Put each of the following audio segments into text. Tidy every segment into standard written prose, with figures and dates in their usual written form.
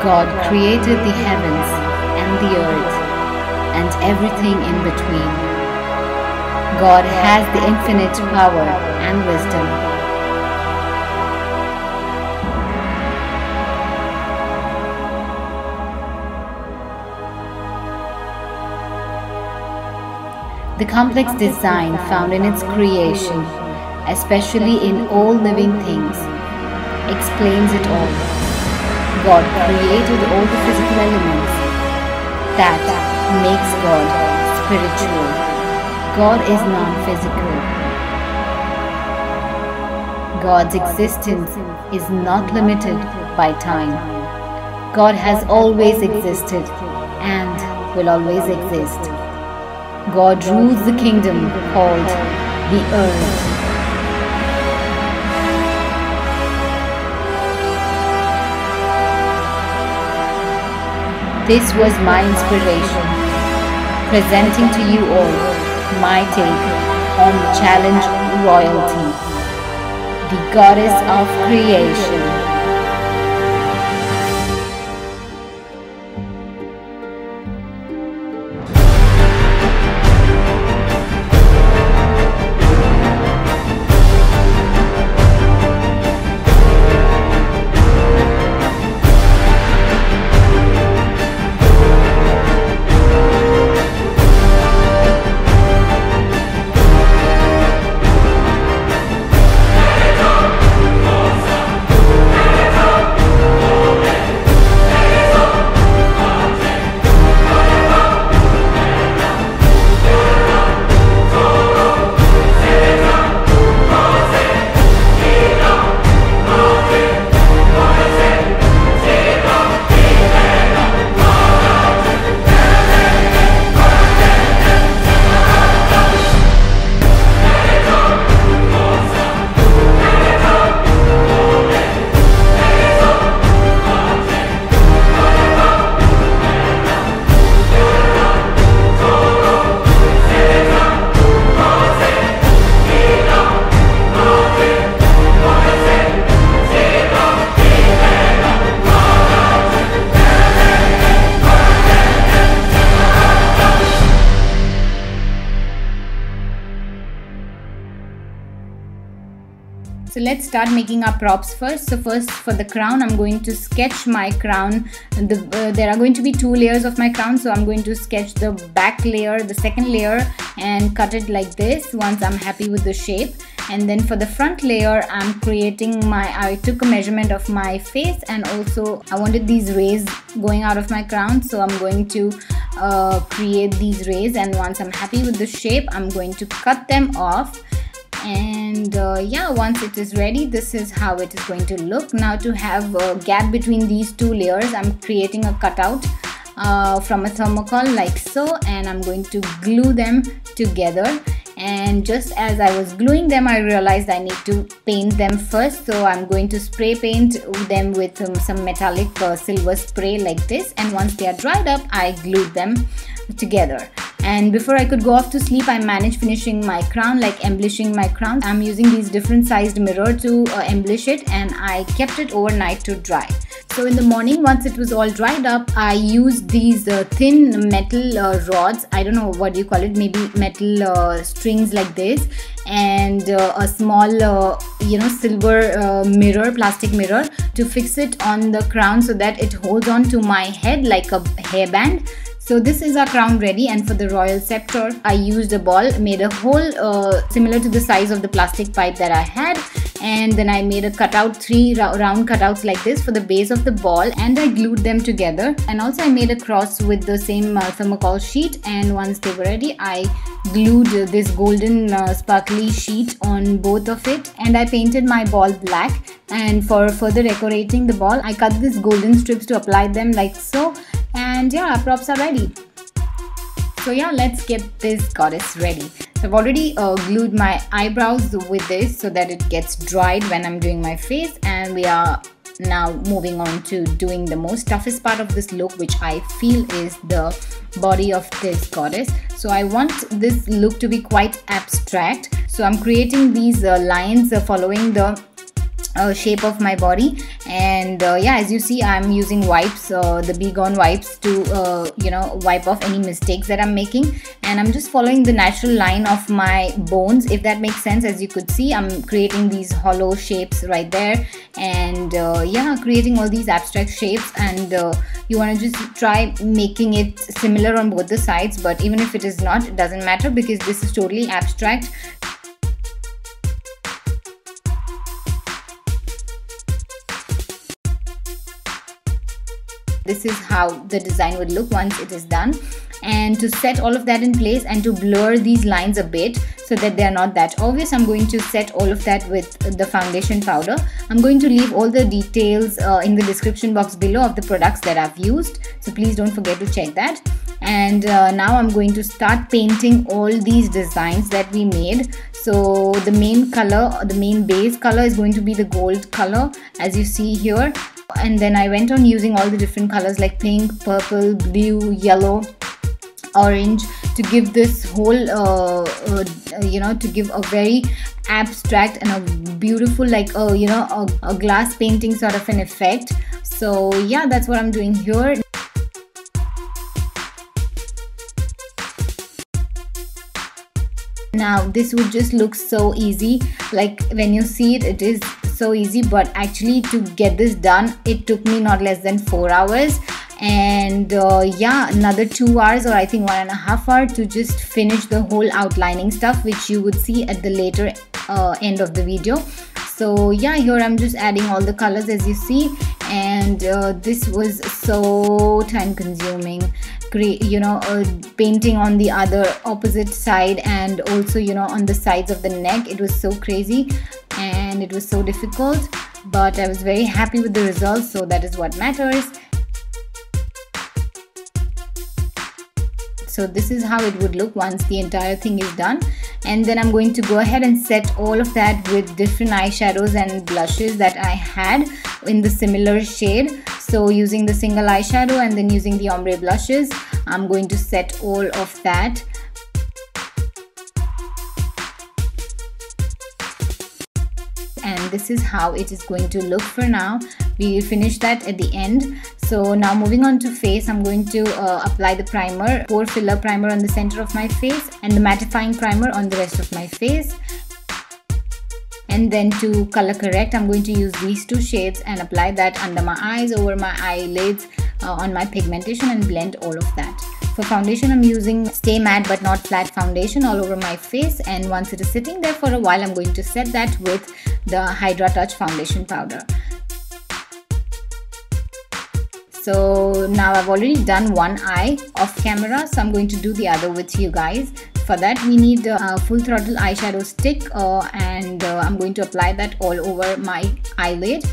God created the heavens and the earth and everything in between. God has the infinite power and wisdom. The complex design found in its creation, especially in all living things, explains it all. God created all the physical elements. That makes God spiritual. God is non-physical. God's existence is not limited by time. God has always existed and will always exist. God rules the kingdom called the earth. This was my inspiration, presenting to you all my take on the challenge royalty, the goddess of creation. So let's start making our props first. So first, for the crown, I'm going to sketch my crown. There are going to be 2 layers of my crown, so I'm going to sketch the back layer, the second layer, and cut it like this once I'm happy with the shape. And then for the front layer, I took a measurement of my face, and also I wanted these rays going out of my crown, so I'm going to create these rays, and once I'm happy with the shape, I'm going to cut them off. And yeah, once it is ready, this is how it is going to look. Now, to have a gap between these 2 layers, I'm creating a cutout from a thermocol like so, and I'm going to glue them together. And just as I was gluing them, I realized I need to paint them first, so I'm going to spray paint them with some metallic silver spray like this, and once they are dried up, I glued them together. And before I could go off to sleep, I managed finishing my crown, like embellishing my crown. I'm using these different sized mirror to embellish it, and I kept it overnight to dry. So in the morning, once it was all dried up, I used these thin metal rods, I don't know what you call it, maybe metal strings like this, and a small silver mirror, plastic mirror, to fix it on the crown so that it holds on to my head like a hairband. So this is our crown ready, and for the royal scepter, I used a ball, made a hole similar to the size of the plastic pipe that I had, and then I made a cutout, 3 round cutouts like this for the base of the ball, and I glued them together. And also I made a cross with the same thermocol sheet, and once they were ready, I glued this golden sparkly sheet on both of it, and I painted my ball black. And for further decorating the ball, I cut these golden strips to apply them like so. And yeah, our props are ready. So yeah, let's get this goddess ready. So I've already glued my eyebrows with this so that it gets dried when I'm doing my face, and we are now moving on to doing the most toughest part of this look, which I feel is the body of this goddess. So I want this look to be quite abstract, so I'm creating these lines following the shape of my body. And yeah, as you see, I'm using wipes, the Be Gone wipes, to you know, wipe off any mistakes that I'm making. And I'm just following the natural line of my bones, if that makes sense. As you could see, I'm creating these hollow shapes right there, and yeah, creating all these abstract shapes. And you want to just try making it similar on both the sides, but even if it is not, it doesn't matter, because this is totally abstract. This is how the design would look once it is done. And to set all of that in place and to blur these lines a bit so that they are not that obvious, I'm going to set all of that with the foundation powder. I'm going to leave all the details in the description box below of the products that I've used, so please don't forget to check that. And now I'm going to start painting all these designs that we made. So the main color, the main base color, is going to be the gold color, as you see here. And then I went on using all the different colors like pink, purple, blue, yellow, orange, to give this whole you know, to give a very abstract and a beautiful, like you know, a glass painting sort of an effect. So yeah, that's what I'm doing here. Now this would just look so easy, like when you see it, it is so easy, but actually to get this done, it took me not less than 4 hours. And yeah, another 2 hours, or I think 1.5 hours, to just finish the whole outlining stuff, which you would see at the later end of the video. So yeah, here I'm just adding all the colors, as you see. And this was so time consuming, you know, painting on the other opposite side, and also, you know, on the sides of the neck. It was so crazy and it was so difficult, but I was very happy with the results, so that is what matters. So this is how it would look once the entire thing is done. And then I'm going to go ahead and set all of that with different eyeshadows and blushes that I had in the similar shade. So using the single eyeshadow and then using the ombre blushes, I'm going to set all of that. And this is how it is going to look for now. We will finish that at the end. So now moving on to face, I'm going to apply the primer, pore filler primer on the center of my face, and the mattifying primer on the rest of my face. And then to color correct, I'm going to use these two shades and apply that under my eyes, over my eyelids, on my pigmentation, and blend all of that. For foundation, I'm using Stay Matte But Not Flat foundation all over my face, and once it is sitting there for a while, I'm going to set that with the Hydra Touch foundation powder. So now I've already done one eye off camera, so I'm going to do the other with you guys. For that, we need a full throttle eyeshadow stick, and I'm going to apply that all over my eyelid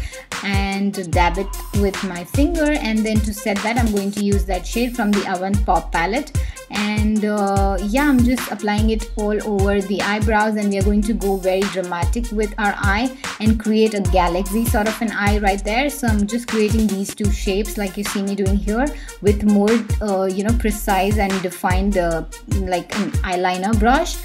and dab it with my finger. And then to set that, I'm going to use that shade from the Avant Pop palette. And yeah, I'm just applying it all over the eyebrows, and we are going to go very dramatic with our eye and create a galaxy sort of an eye right there. So I'm just creating these two shapes like you see me doing here, with more you know, precise and defined like an eyeliner brush.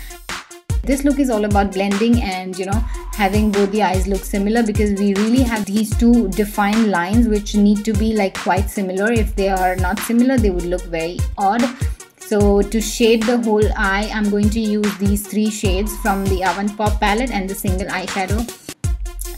This look is all about blending and, you know, having both the eyes look similar, because we really have these two defined lines which need to be like quite similar. If they are not similar, they would look very odd. So to shade the whole eye, I'm going to use these three shades from the Avant Pop palette and the single eyeshadow.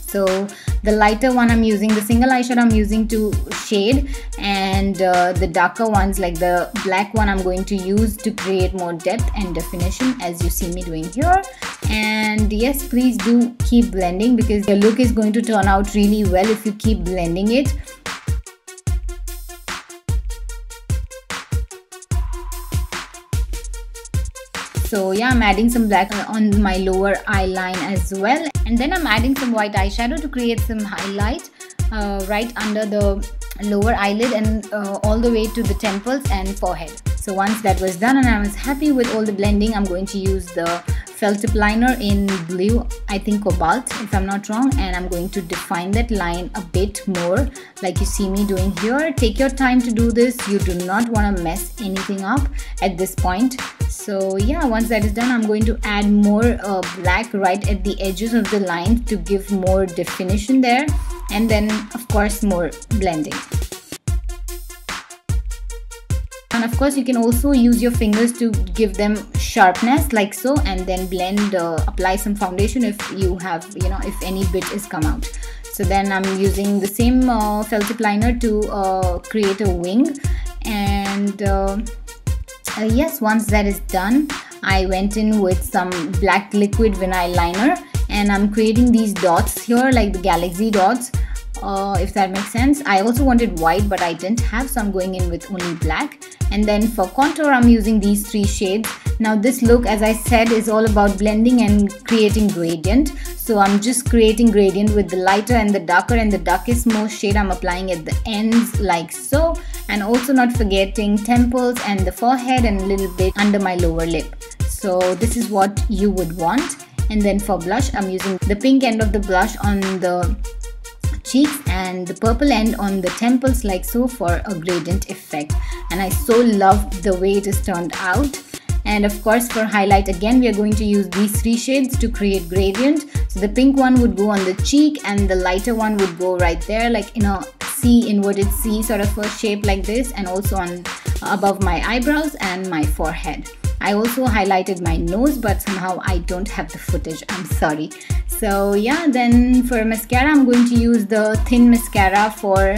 So the lighter one I'm using, the single eyeshadow I'm using to shade, and the darker ones like the black one I'm going to use to create more depth and definition, as you see me doing here. And yes, please do keep blending, because your look is going to turn out really well if you keep blending it. So yeah, I'm adding some black on my lower eye line as well, and then I'm adding some white eyeshadow to create some highlight right under the lower eyelid and all the way to the temples and forehead. So once that was done and I was happy with all the blending, I'm going to use the felt tip liner in blue, I think cobalt if I'm not wrong, and I'm going to define that line a bit more like you see me doing here. Take your time to do this. You do not want to mess anything up at this point. So yeah, once that is done, I'm going to add more black right at the edges of the line to give more definition there, and then of course more blending. And of course you can also use your fingers to give them sharpness like so, and then blend, apply some foundation if you have, if any bit is come out. So then I'm using the same felt tip liner to create a wing, and yes, once that is done, I went in with some black liquid vinyl liner, and I'm creating these dots here like the galaxy dots, if that makes sense. I also wanted white but I didn't have, so I'm going in with only black. And then for contour, I'm using these 3 shades. Now this look, as I said, is all about blending and creating gradient. So I'm just creating gradient with the lighter and the darker, and the darkest most shade I'm applying at the ends like so, and also not forgetting temples and the forehead and a little bit under my lower lip. So this is what you would want. And then for blush, I'm using the pink end of the blush on the cheeks and the purple end on the temples like so for a gradient effect, and I so loved the way it has turned out. And of course for highlight, again we are going to use these 3 shades to create gradient. So the pink one would go on the cheek, and the lighter one would go right there like in a C, inverted C sort of a shape like this, and also on above my eyebrows and my forehead. I also highlighted my nose, but somehow I don't have the footage, I'm sorry. So yeah, then for mascara, I'm going to use the thin mascara for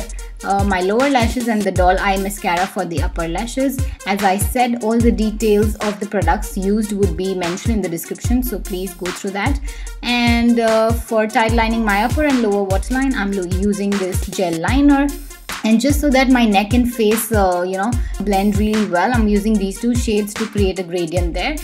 my lower lashes and the doll eye mascara for the upper lashes. As I said, all the details of the products used would be mentioned in the description, so please go through that. And for tight lining my upper and lower waterline, I'm using this gel liner. And just so that my neck and face blend really well, I'm using these 2 shades to create a gradient there.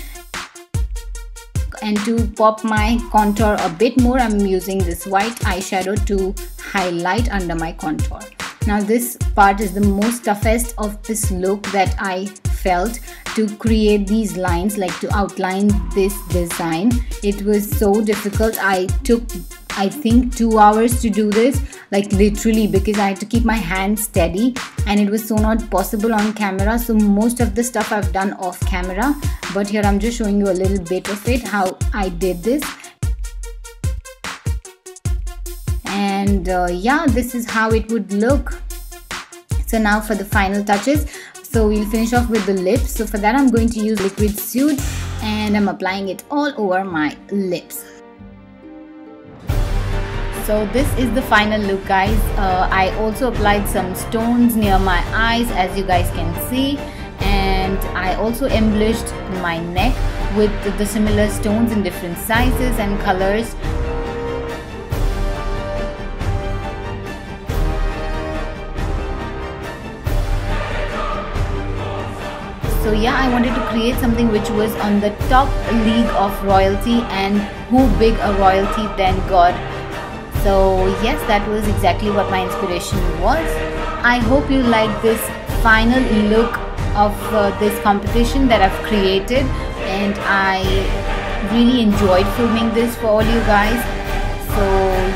And to pop my contour a bit more, I'm using this white eyeshadow to highlight under my contour. Now this part is the most toughest of this look that I felt, to create these lines, like to outline this design. It was so difficult. I took, I think, 2 hours to do this, like literally, because I had to keep my hand steady, and it was so not possible on camera. So most of the stuff I've done off camera, but here I'm just showing you a little bit of it, how I did this. And yeah, this is how it would look. So now for the final touches, so we'll finish off with the lips. So for that, I'm going to use liquid Suede, and I'm applying it all over my lips. So this is the final look, guys. I also applied some stones near my eyes, as you guys can see, and I also embellished my neck with the similar stones in different sizes and colors. So yeah, I wanted to create something which was on the top league of royalty, and who big a royalty than God. So yes, that was exactly what my inspiration was. I hope you like this final look of this competition that I've created, and I really enjoyed filming this for all you guys. So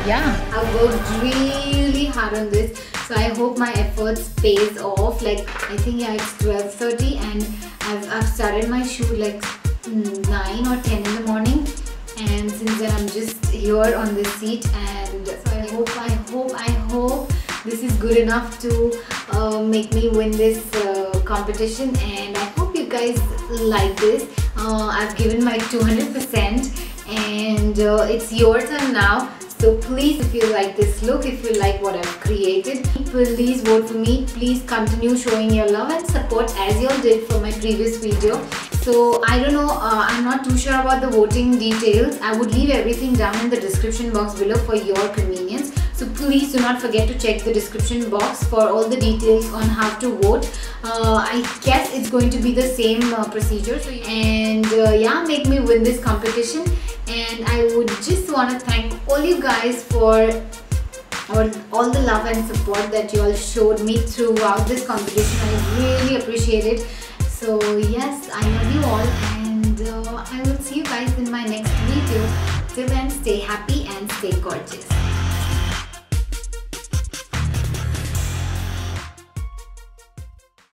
yeah, I worked really hard on this. So I hope my efforts pays off. Like, I think yeah, it's 12:30 and I've started my shoot like 9 or 10 in the morning, and since then I'm just here on this seat. And so I hope this is good enough to make me win this competition, and I hope you guys like this. I've given my 200%, and it's your turn now. So please, if you like this look, if you like what I've created, please vote for me. Please continue showing your love and support as you all did for my previous video. So I don't know, I'm not too sure about the voting details. I would leave everything down in the description box below for your convenience. So please do not forget to check the description box for all the details on how to vote. I guess it's going to be the same procedure. And yeah, make me win this competition. And I would just want to thank all you guys for all the love and support that you all showed me throughout this competition. I really appreciate it. So yes, I love you all, and I will see you guys in my next video. Till then, stay happy and stay gorgeous.